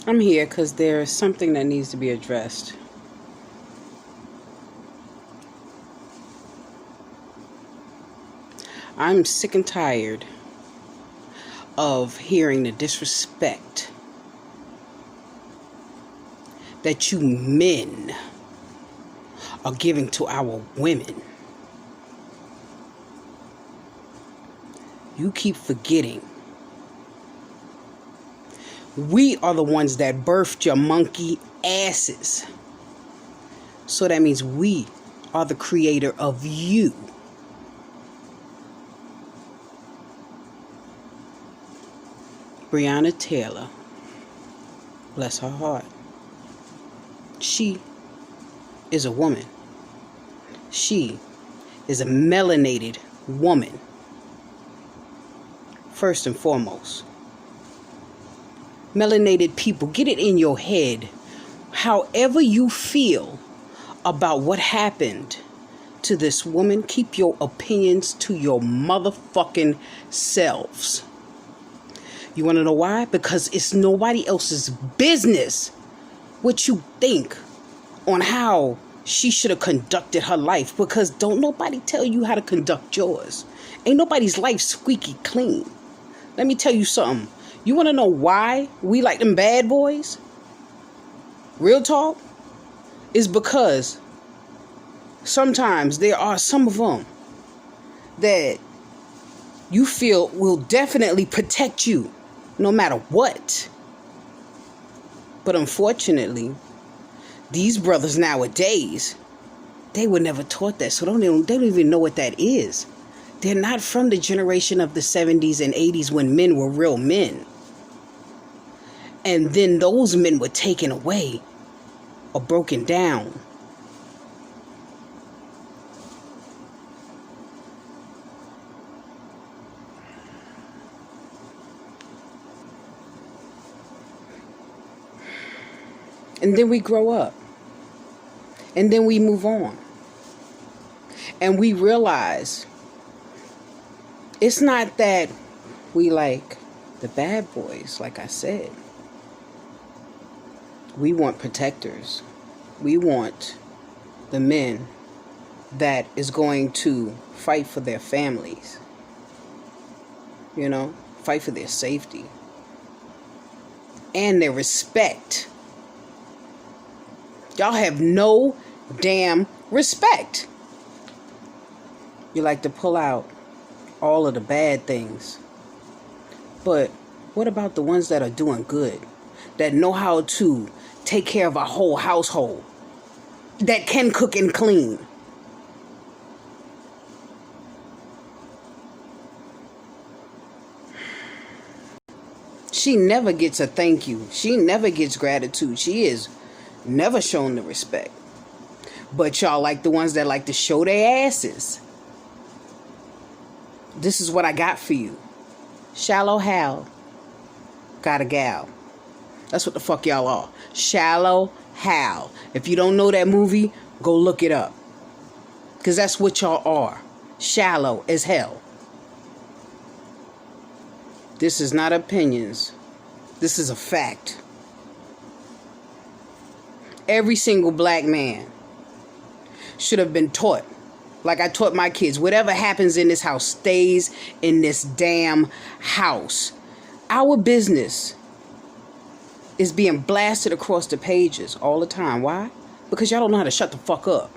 I'm here because there's something that needs to be addressed. I'm sick and tired of hearing the disrespect that you men are giving to our women. You keep forgetting. We are the ones that birthed your monkey asses. So that means we are the creator of you. Breonna Taylor, bless her heart. She is a woman. She is a melanated woman. First and foremost. Melanated people, get it in your head. However you feel about what happened to this woman, keep your opinions to your motherfucking selves. You want to know why? Because it's nobody else's business what you think on how she should have conducted her life. Because don't nobody tell you how to conduct yours. Ain't nobody's life squeaky clean. Let me tell you something. You want to know why we like them bad boys? Real talk? Is because sometimes there are some of them that you feel will definitely protect you no matter what. But unfortunately, these brothers nowadays, they were never taught that. So they don't even know what that is. They're not from the generation of the 70s and 80s when men were real men. And then those men were taken away or broken down. And then we grow up. And then we move on. And we realize it's not that we like the bad boys, like I said. We want protectors. We want the men that is going to fight for their families. You know, fight for their safety. And their respect. Y'all have no damn respect. You like to pull out all of the bad things. But what about the ones that are doing good? That know how to take care of a whole household? That can cook and clean? She never gets a thank you. She never gets gratitude. She is never shown the respect. But y'all like the ones that like to show their asses. This is what I got for you. Shallow Hal got a gal. That's what the fuck y'all are. Shallow Hal. If you don't know that movie, go look it up. Because that's what y'all are. Shallow as hell. This is not opinions. This is a fact. Every single black man should have been taught, like I taught my kids, whatever happens in this house stays in this damn house. Our business is being blasted across the pages all the time. Why? Because y'all don't know how to shut the fuck up.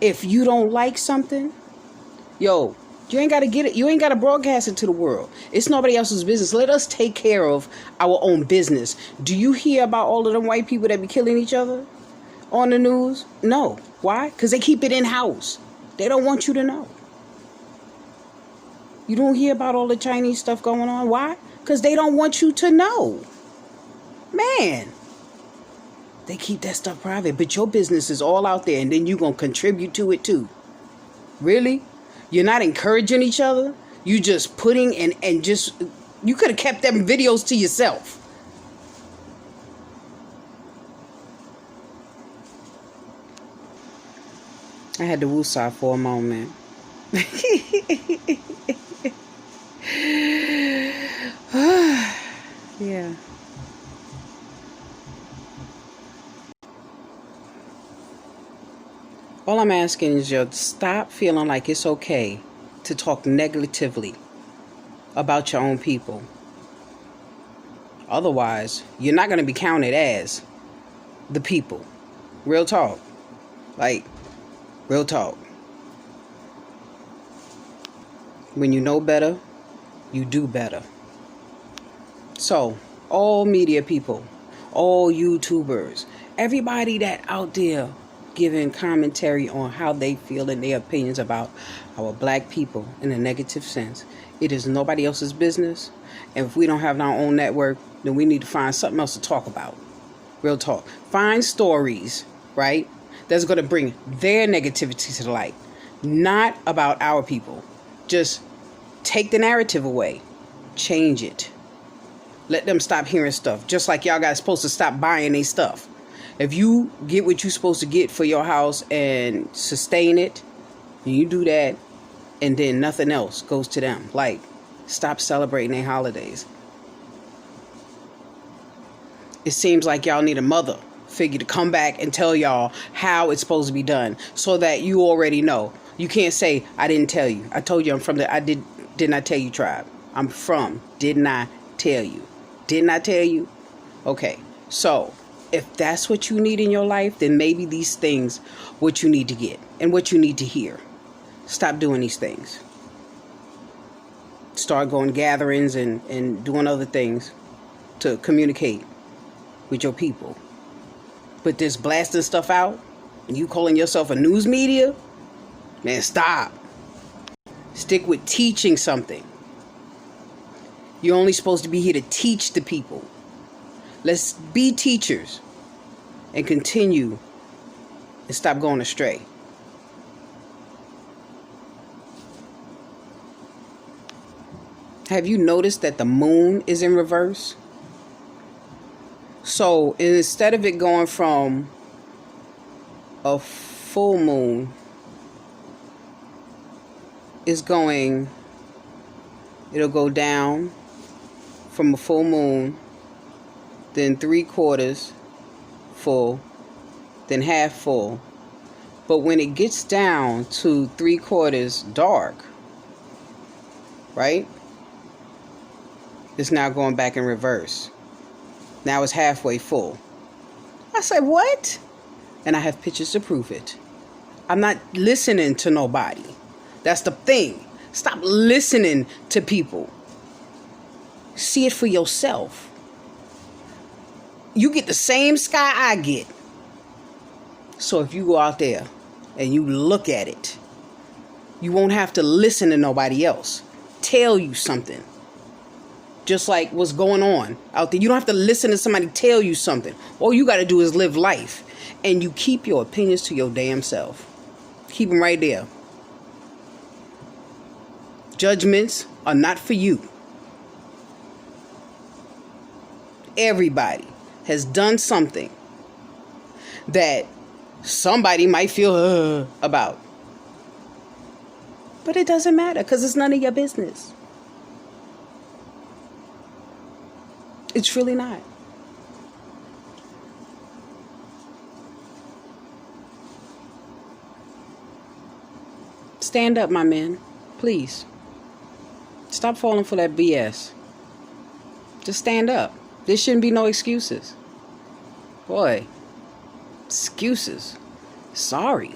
If you don't like something, yo, you ain't got to get it. You ain't got to broadcast it to the world. It's nobody else's business. Let us take care of our own business. Do you hear about all of them white people that be killing each other on the news? No. Why? Because they keep it in-house. They don't want you to know. You don't hear about all the Chinese stuff going on. Why? Because they don't want you to know. Man. They keep that stuff private. But your business is all out there. And then you're going to contribute to it too. Really? You're not encouraging each other. You just putting and just... You could have kept them videos to yourself. I had to woosah for a moment. All I'm asking is you stop feeling like it's okay to talk negatively about your own people. Otherwise, you're not going to be counted as the people. Real talk. Like, real talk. When you know better, you do better. So, all media people, all YouTubers, everybody that out there giving commentary on how they feel and their opinions about our black people in a negative sense, it is nobody else's business. And if we don't have our own network, then we need to find something else to talk about. Real talk. Find stories, right, that's going to bring their negativity to the light. Not about our people. Just take the narrative away. Change it. Let them stop hearing stuff. Just like y'all guys supposed to stop buying their stuff. If you get what you're supposed to get for your house and sustain it, you do that, and then nothing else goes to them. Like, stop celebrating their holidays. It seems like y'all need a mother figure to come back and tell y'all how it's supposed to be done so that you already know. You can't say, I didn't tell you. I told you I'm from the, did not tell you tribe. I'm from, did not tell you. Didn't I tell you? Okay, so if that's what you need in your life, then maybe these things, what you need to get and what you need to hear. Stop doing these things. Start going gatherings and doing other things to communicate with your people. But this blasting stuff out, and you calling yourself a news media, man, stop. Stick with teaching something. You're only supposed to be here to teach the people. Let's be teachers and continue and stop going astray. Have you noticed that the moon is in reverse? So instead of it going from a full moon, it'll go down from a full moon, then 3/4 full, then half full. But when it gets down to 3/4 dark, right? It's now going back in reverse. Now it's halfway full. I said, what? And I have pictures to prove it. I'm not listening to nobody. That's the thing. Stop listening to people. See it for yourself. You get the same sky I get. So if you go out there and you look at it, you won't have to listen to nobody else tell you something. Just like what's going on out there. You don't have to listen to somebody tell you something. All you got to do is live life. And you keep your opinions to your damn self. Keep them right there. Judgments are not for you. Everybody has done something that somebody might feel about. But it doesn't matter because it's none of your business. It's really not. Stand up, my man. Please. Stop falling for that BS. Just stand up. There shouldn't be no excuses. Boy, excuses. Sorry.